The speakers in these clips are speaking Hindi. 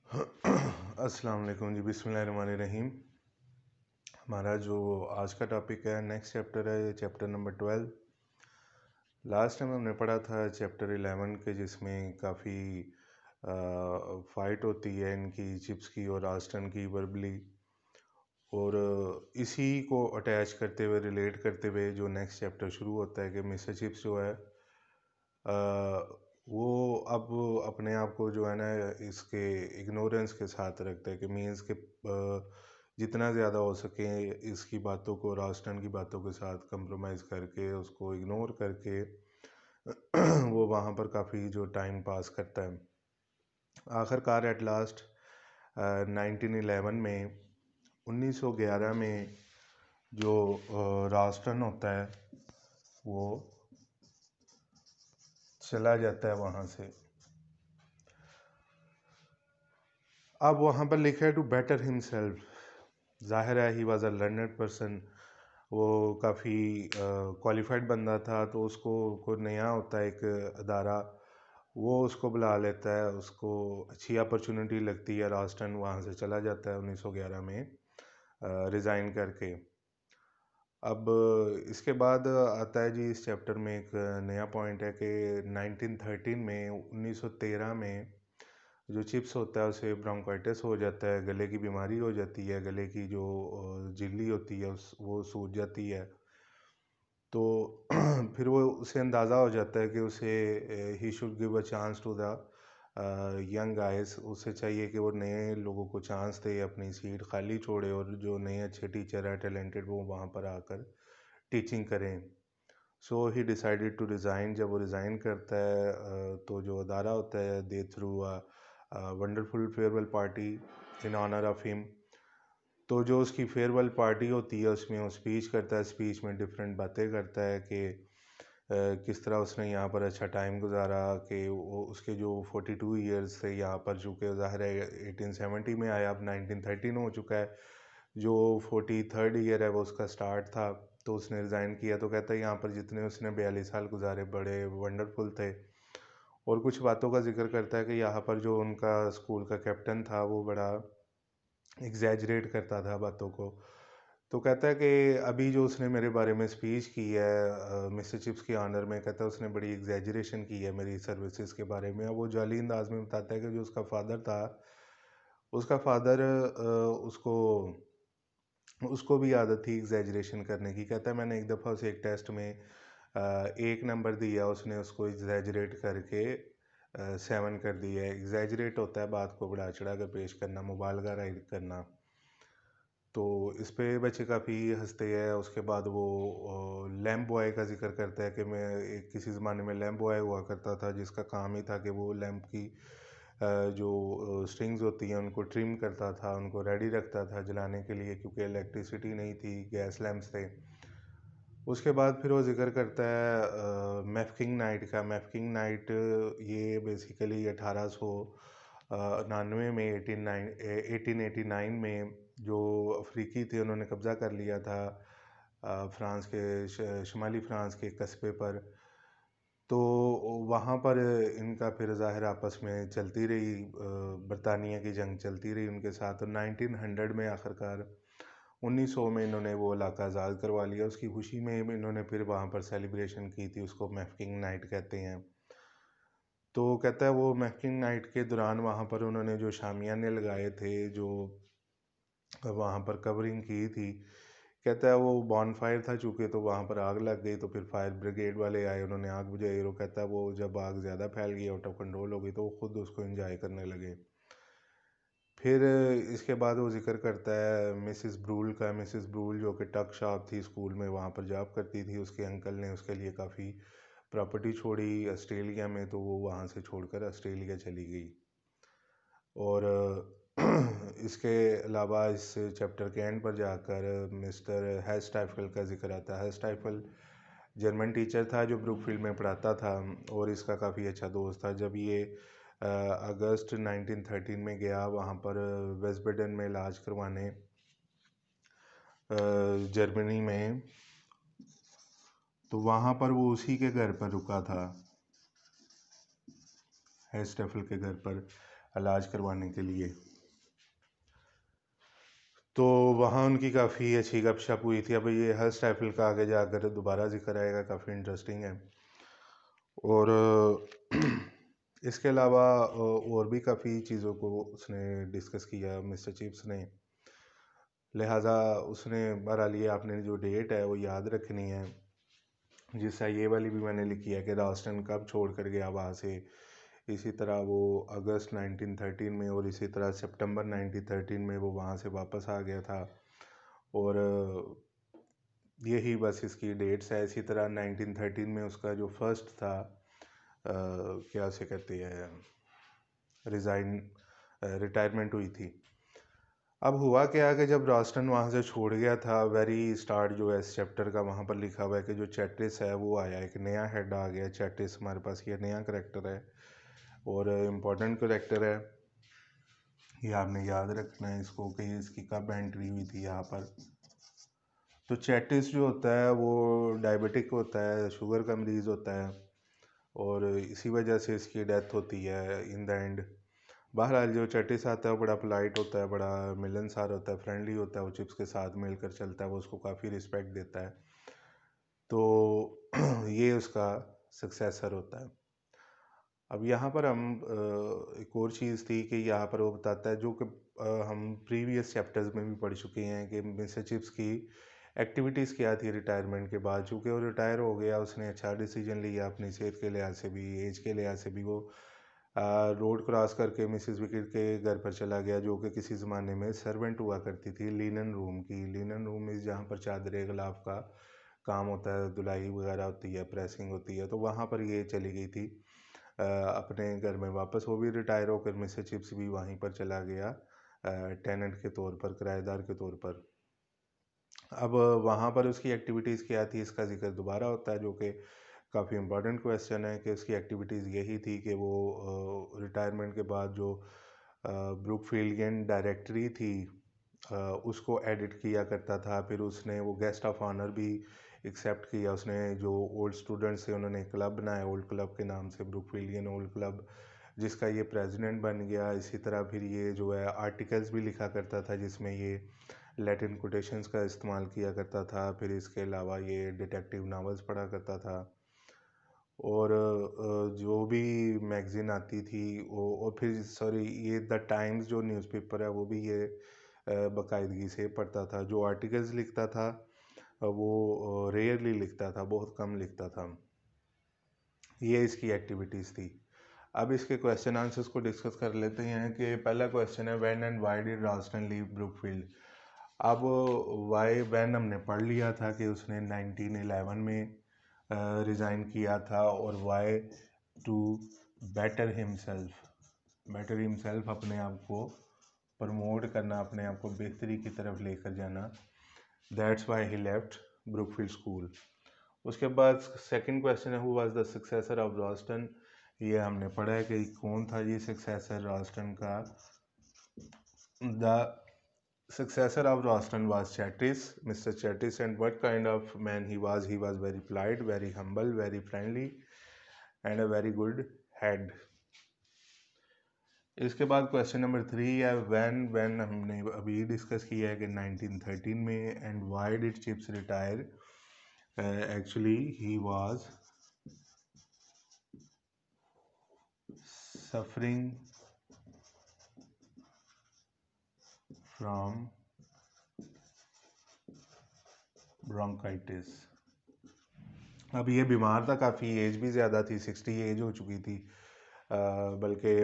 अस्सलाम वालेकुम जी। बिस्मिल्लाहिर्रहमानिर्रहीम। हमारा जो आज का टॉपिक है, नेक्स्ट चैप्टर है, चैप्टर नंबर 12। लास्ट टाइम हमने पढ़ा था चैप्टर 11 के, जिसमें काफ़ी फाइट होती है इनकी, चिप्स की और आस्टन की, वर्बली। और इसी को अटैच करते हुए, रिलेट करते हुए जो नेक्स्ट चैप्टर शुरू होता है कि मिस्टर चिप्स जो है वो अब अपने आप को जो है ना इसके इग्नोरेंस के साथ रखता है, कि मीन्स के जितना ज़्यादा हो सके इसकी बातों को, रास्टन की बातों के साथ कंप्रोमाइज़ करके, उसको इग्नोर करके वो वहाँ पर काफ़ी जो टाइम पास करता है। आखिरकार एट लास्ट 1911 में, 1911 में जो रास्टन होता है वो चला जाता है वहाँ से। अब वहाँ पर लिखा है टू बेटर हिमसेल्फ। ज़ाहिर है he was a learned person, वो काफ़ी क्वालिफाइड बंदा था, तो उसको कोई नया होता है एक अदारा, वो उसको बुला लेता है, उसको अच्छी अपॉर्चुनिटी लगती है, रास्टन वहाँ से चला जाता है 1911 में रिज़ाइन करके। अब इसके बाद आता है जी, इस चैप्टर में एक नया पॉइंट है कि 1913 में, 1913 में जो चिप्स होता है उसे ब्रोंकाइटिस हो जाता है, गले की बीमारी हो जाती है, गले की जो झिल्ली होती है वो सूज जाती है। तो फिर वो उसे अंदाज़ा हो जाता है कि उसे he should give a chance to the young guys. उसे चाहिए कि वो नए लोगों को चांस दे, अपनी सीट खाली छोड़े, और जो नए अच्छे टीचर है, टैलेंटेड, वो वहाँ पर आकर टीचिंग करें। सो ही डिसाइडेड टू रिज़ाइन। जब वो रिज़ाइन करता है तो जो अदारा होता है, they threw a wonderful farewell party in honour of him. तो जो उसकी फेयरवेल पार्टी होती है उसमें वो स्पीच करता है, स्पीच में डिफरेंट बातें करता है कि किस तरह उसने यहाँ पर अच्छा टाइम गुजारा, कि वो उसके जो 42 ईयर्स थे यहाँ पर, चूँकि ज़ाहिर है 1870 में आया, अब 1913 हो चुका है, जो 43rd ईयर है वो उसका स्टार्ट था। तो उसने रिज़ाइन किया। तो कहता है यहाँ पर जितने उसने 42 साल गुजारे बड़े वंडरफुल थे। और कुछ बातों का जिक्र करता है कि यहाँ पर जो उनका स्कूल का कैप्टन था वो बड़ा एग्जैजरेट करता था बातों को। तो कहता है कि अभी जो उसने मेरे बारे में स्पीच की है मिस्टर चिप्स की ऑनर में, कहता है उसने बड़ी एग्जैजरेशन की है मेरी सर्विसेज के बारे में। अब वो जाली अंदाज में बताता है कि जो उसका फादर था, उसका फादर उसको उसको भी आदत थी एग्जैजरेशन करने की। कहता है मैंने एक दफ़ा उसे एक टेस्ट में 1 नंबर दिया, उसने उसको एग्जैजरेट करके 7 कर दिया है। एग्जैजरेट होता है बात को बढ़ा चढ़ा कर पेश करना, मुबालगा राइट करना। तो इस पे बच्चे काफ़ी हंसते हैं। उसके बाद वो लैम्प बॉय का जिक्र करता है कि मैं एक किसी ज़माने में लैम्प बॉय हुआ करता था, जिसका काम ही था कि वो लैम्प की जो स्ट्रिंग्स होती हैं उनको ट्रिम करता था, उनको रेडी रखता था जलाने के लिए, क्योंकि इलेक्ट्रिसिटी नहीं थी, गैस लैम्प्स थे। उसके बाद फिर वो जिक्र करता है मैफकिंग नाइट का। मैफकिंग नाइट ये बेसिकली 1899 में, 1889 में जो अफ्रीकी थे उन्होंने कब्ज़ा कर लिया था फ्रांस के शुमाली फ्रांस के कस्बे पर। तो वहाँ पर इनका फिर ज़ाहिर आपस में चलती रही, बरतानिया की जंग चलती रही उनके साथ। और 1900 में आखिरकार 1900 में इन्होंने वो इलाका आज़ाद करवा लिया। उसकी खुशी में इन्होंने फिर वहाँ पर सेलिब्रेशन की थी, उसको मैफकिंग नाइट कहते हैं। तो कहता है वो मैफकिंग नाइट के दौरान वहाँ पर उन्होंने जो शामियाने लगाए थे, जो वहाँ पर कवरिंग की थी, कहता है वो बॉनफायर था चूँकि, तो वहाँ पर आग लग गई। तो फिर फायर ब्रिगेड वाले आए, उन्होंने आग बुझाई। और कहता है वो जब आग ज़्यादा फैल गई, आउट ऑफ कंट्रोल हो गई, तो वो खुद उसको एंजॉय करने लगे। फिर इसके बाद वो जिक्र करता है मिसिस ब्रूल का। मिसिस ब्रूल जो कि टक शॉप थी स्कूल में, वहाँ पर जॉब करती थी। उसके अंकल ने उसके लिए काफ़ी प्रॉपर्टी छोड़ी ऑस्ट्रेलिया में, तो वो वहाँ से छोड़कर ऑस्ट्रेलिया चली गई। और इसके अलावा इस चैप्टर के एंड पर जाकर मिस्टर हैस्टाइफल का जिक्र आता है। हैस्टाइफल जर्मन टीचर था जो ब्रुकफील्ड में पढ़ाता था, और इसका काफ़ी अच्छा दोस्त था। जब ये अगस्त 1913 में गया वहाँ पर वेस्टबेडन में इलाज करवाने जर्मनी में, तो वहाँ पर वो उसी के घर पर रुका था, हैस्टाइफल के घर पर। इलाज करवाने के लिए। तो वहाँ उनकी काफ़ी अच्छी गपशप हुई थी। अब ये हर्ष राइफल का आगे जाकर दोबारा जिक्र आएगा, काफ़ी इंटरेस्टिंग है। और इसके अलावा और भी काफ़ी चीज़ों को उसने डिस्कस किया मिस्टर चिप्स ने। लिहाजा उसने बहरहाल ये आपने जो डेट है वो याद रखनी है। जिससे ये वाली भी मैंने लिखी है कि रास्टन कब छोड़ कर गया वहाँ से। इसी तरह वो अगस्त 1913 में और इसी तरह सितंबर 1913 में वो वहाँ से वापस आ गया था। और यही बस इसकी डेट्स है। इसी तरह 1913 में उसका जो फर्स्ट था क्या उसे कहते हैं, रिटायरमेंट हुई थी। अब हुआ क्या कि जब रास्टन वहाँ से छोड़ गया था, वेरी स्टार्ट जो है इस चैप्टर का, वहाँ पर लिखा हुआ है कि जो चैटिस है वो आया, एक नया हेड आ गया चैटिस हमारे पास। ये नया करेक्टर है और इम्पोर्टेंट करेक्टर है, ये आपने याद रखना है इसको कि इसकी कब एंट्री हुई थी यहाँ पर। तो चैटिस जो होता है वो डायबिटिक होता है, शुगर का मरीज़ होता है और इसी वजह से इसकी डेथ होती है इन द एंड। बहरहाल जो चैटिस आता है वो बड़ा पोलाइट होता है, बड़ा मिलनसार होता है, फ्रेंडली होता है, वो चिप्स के साथ मिलकर चलता है, वो उसको काफ़ी रिस्पेक्ट देता है। तो ये उसका सक्सेसर होता है। अब यहाँ पर हम एक और चीज़ थी कि यहाँ पर वो बताता है जो कि हम प्रीवियस चैप्टर्स में भी पढ़ चुके हैं कि मिस्टर चिप्स की एक्टिविटीज़ क्या थी रिटायरमेंट के बाद। चूँकि वो रिटायर हो गया, उसने अच्छा डिसीजन लिया अपनी सेहत के लिहाज से भी, एज के लिहाज से भी। वो रोड क्रॉस करके मिसिस विकेट के घर पर चला गया, जो कि किसी ज़माने में सर्वेंट हुआ करती थी लिनन रूम की। लिनन रूम इस जहाँ पर चादर गिलाफ का काम होता है, धुलाई वगैरह होती है, प्रेसिंग होती है, तो वहाँ पर ये चली गई थी अपने घर में वापस। वो भी रिटायर होकर मिस्टर चिप्स भी वहीं पर चला गया टेनेंट के तौर पर, किराएदार के तौर पर। अब वहाँ पर उसकी एक्टिविटीज़ क्या थी इसका जिक्र दोबारा होता है, जो कि काफ़ी इम्पोर्टेंट क्वेश्चन है कि उसकी एक्टिविटीज़ यही थी कि वो रिटायरमेंट के बाद जो ब्रुकफील्डियन डायरेक्टरी थी उसको एडिट किया करता था। फिर उसने वो गेस्ट ऑफ ऑनर भी एक्सेप्ट किया। उसने जो ओल्ड स्टूडेंट्स थे उन्होंने क्लब बनाया ओल्ड क्लब के नाम से, ब्रुकफील्डियन ओल्ड क्लब, जिसका ये प्रेसिडेंट बन गया। इसी तरह फिर ये जो है आर्टिकल्स भी लिखा करता था जिसमें ये लैटिन कोटेशंस का इस्तेमाल किया करता था। फिर इसके अलावा ये डिटेक्टिव नावल्स पढ़ा करता था और जो भी मैगज़ीन आती थी वो, और फिर सॉरी ये द टाइम्स जो न्यूज़पेपर है वो भी ये बाकायदगी से पढ़ता था। जो आर्टिकल्स लिखता था वो रेयरली लिखता था, बहुत कम लिखता था। ये इसकी एक्टिविटीज़ थी। अब इसके क्वेश्चन आंसर्स को डिस्कस कर लेते हैं कि पहला क्वेश्चन है when and why did Raston leave Brookfield. अब वाई व्हेन हमने पढ़ लिया था कि उसने 1911 में रिज़ाइन किया था, और वाई टू बेटर हिमसेल्फ अपने आप को प्रमोट करना, अपने आप को बेहतरी की तरफ लेकर जाना। That's why he left Brookfield school. उसके बाद सेकंड क्वेश्चन है who was the successor of Raston. ये हमने पढ़ा है कि कौन था ये सक्सेसर रास्टन का। The successor of Roston was Chattis, Mr. Chattis, and what kind of man he was? He was very polite, very humble, very friendly, and a very good head. इसके बाद क्वेश्चन नंबर 3 है व्हेन हमने अभी डिस्कस किया है कि 1913 में, and why did chips retire. Actually he was suffering from bronchitis. अब ये बीमार था, काफ़ी एज भी ज़्यादा थी, 60 एज हो चुकी थी, बल्कि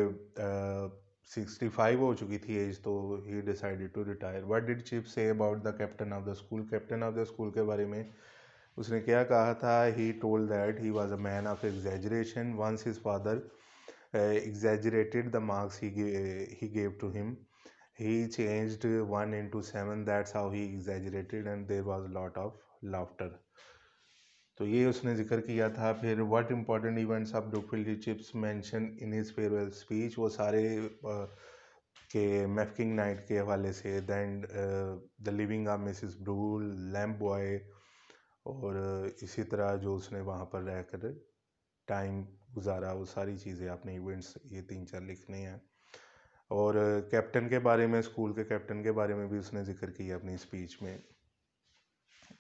65 हो चुकी थी एज। तो he decided to retire. What did chip say about the captain of the school. Captain of the school के बारे में उसने क्या कहा था। He told that he was a man of exaggeration. Once his father exaggerated the marks he gave to him. He changed 1 into 7. That's how he exaggerated, and there was a lot of laughter. तो ये उसने जिक्र किया था। फिर what important events of Brookfield Chips mention in his farewell speech. वो सारे के मैफकिंग नाइट के हवाले से, then the living of Mrs Brool, lamp boy, और इसी तरह जो उसने वहाँ पर रहकर टाइम गुजारा, वो सारी चीज़ें आपने इवेंट्स ये 3-4 लिखने हैं। और कैप्टन के बारे में, स्कूल के कैप्टन के बारे में भी उसने जिक्र किया अपनी स्पीच में।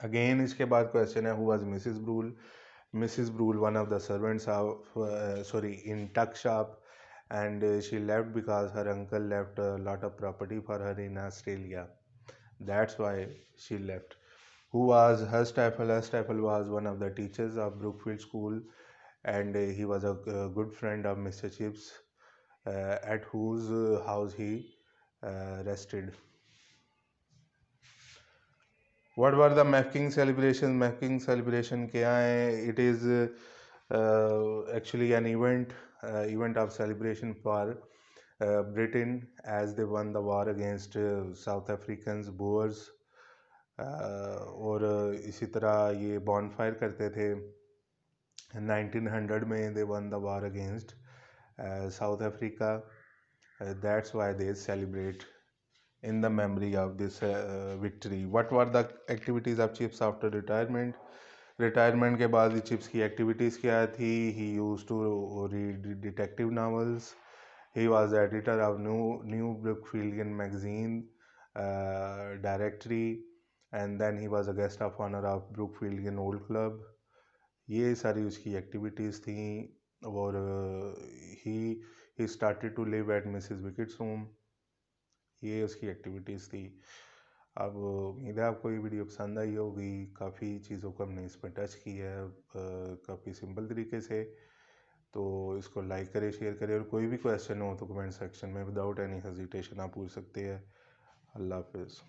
अगेन इसके बाद क्वेश्चन है, who was Mrs Brool? Mrs Brool, one of the servants of sorry, in tuck shop, and she left because her uncle left a lot of property for her in Australia. That's why she left. Who was Hurstafel? Hurstafel was one of the teachers of Brookfield School, and he was a good friend of Mr. Chips, at whose house he rested. What were the Mafeking celebrations? Mafeking celebration क्या है? It is actually an event of celebration for Britain as they won the war against South Africans, Boers. और इसी तरह ये bonfire करते थे 1900 में. They won the war against South Africa. That's why they celebrate in the memory of this victory. What were the activities of Chips after retirement? Retirement के बाद चिप्स की एक्टिविटीज़ क्या थी? He use to read detective novels. He was editor of new Brookfieldian magazine directory, and then he was a guest of honour of Brookfieldian old club. ये सारी उसकी एक्टिविटीज़ थी. और he started to live at Mrs Wickett's home. ये उसकी एक्टिविटीज़ थी. अब उम्मीद है आपको ये वीडियो पसंद आई होगी. काफ़ी चीज़ों को हमने इसमें टच किया है काफ़ी सिंपल तरीके से. तो इसको लाइक करें, शेयर करें, और कोई भी क्वेश्चन हो तो कमेंट सेक्शन में विदाउट एनी हेजिटेशन आप पूछ सकते हैं. अल्लाह हाफिज़.